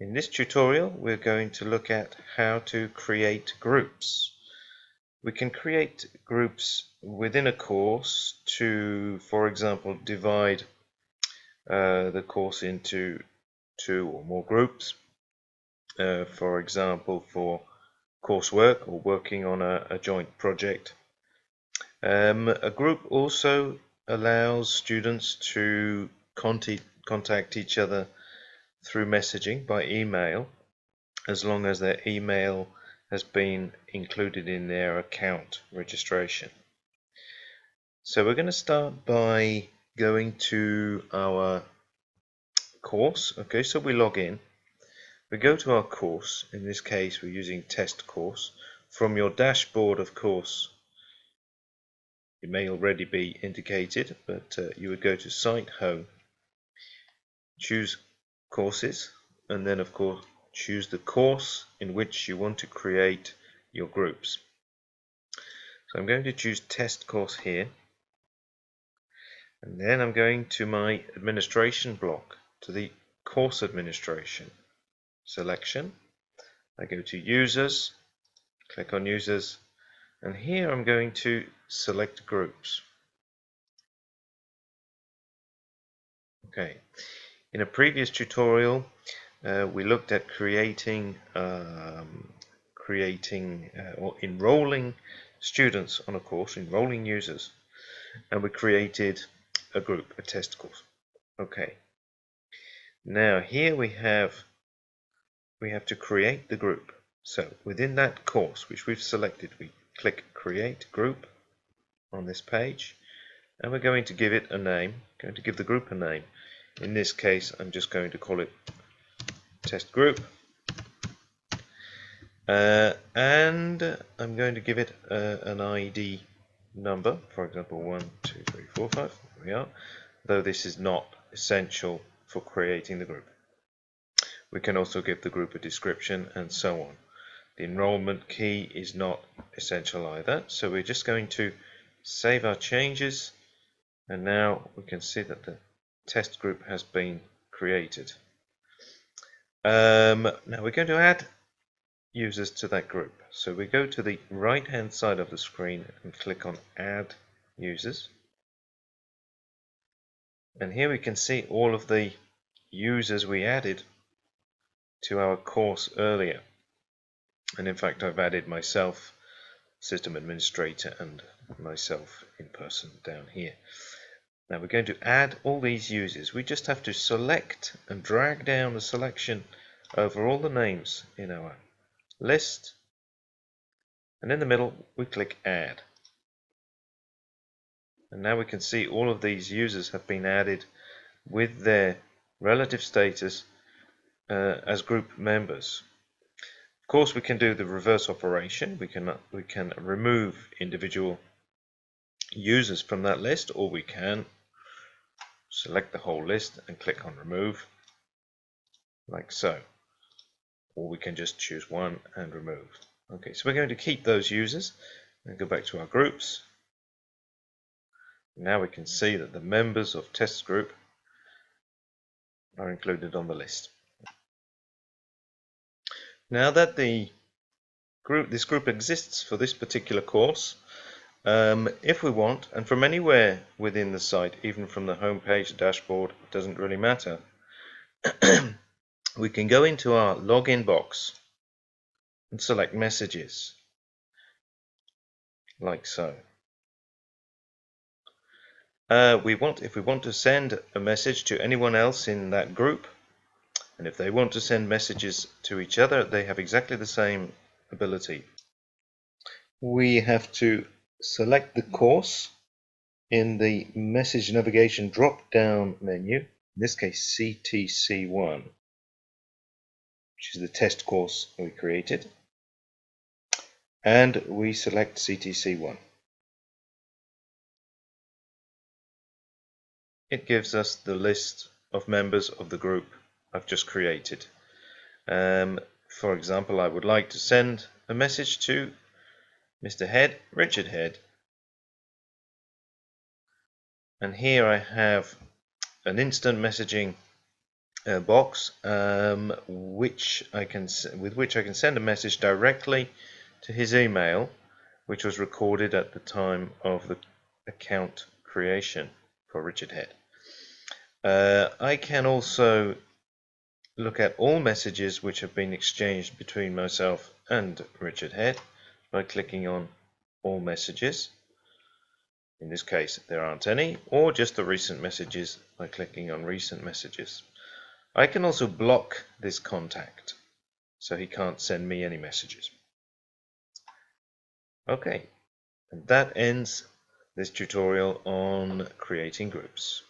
In this tutorial, we're going to look at how to create groups. We can create groups within a course to, for example, divide the course into 2 or more groups. For example, for coursework or working on a joint project. A group also allows students to contact each other through messaging by email, as long as their email has been included in their account registration. So we're going to start by going to our course. Okay, so we log in. We go to our course. In this case, we're using test course. From your dashboard, of course, it may already be indicated, but you would go to Site Home, choose Courses, and then of course choose the course in which you want to create your groups. So I'm going to choose Test Course here, and then I'm going to my administration block, to the Course Administration selection. I go to Users, click on Users, and here I'm going to select Groups. Okay. In a previous tutorial, we looked at creating or enrolling students on a course, enrolling users, and we created a group, a test course. Okay. Now here we have to create the group. So within that course which we've selected, we click Create Group on this page, and we're going to give it a name. Going to give the group a name. In this case, I'm just going to call it Test Group, and I'm going to give it an ID number, for example 1, 2, 3, 4, 5. There we are. Though this is not essential for creating the group. We can also give the group a description and so on. The enrollment key is not essential either, so we're just going to save our changes, and now we can see that the test group has been created. Now we're going to add users to that group. So we go to the right hand side of the screen and click on Add Users. And here we can see all of the users we added to our course earlier. And in fact, I've added myself, system administrator, and myself in person down here. Now we're going to add all these users. We just have to select and drag down the selection over all the names in our list, and in the middle we click Add. And now we can see all of these users have been added with their relative status as group members. Of course, we can do the reverse operation. We can remove individual users from that list, or we can select the whole list and click on Remove, like so. Or we can just choose one and remove. Okay, so we're going to keep those users and go back to our groups. Now we can see that the members of test group are included on the list. Now that this group exists for this particular course, if we want, and from anywhere within the site, even from the home page, the dashboard, it doesn't really matter, we can go into our login box and select messages, like so. If we want to send a message to anyone else in that group, and if they want to send messages to each other, they have exactly the same ability. We have to select the course in the message navigation drop-down menu, in this case CTC1, which is the test course we created, and we select CTC1. It gives us the list of members of the group I've just created. For example, I would like to send a message to Mr. Head, Richard Head, and here I have an instant messaging box with which I can send a message directly to his email, which was recorded at the time of the account creation for Richard Head. I can also look at all messages which have been exchanged between myself and Richard Head by clicking on all messages. In this case there aren't any, or just the recent messages by clicking on recent messages. I can also block this contact so he can't send me any messages. Okay, and that ends this tutorial on creating groups.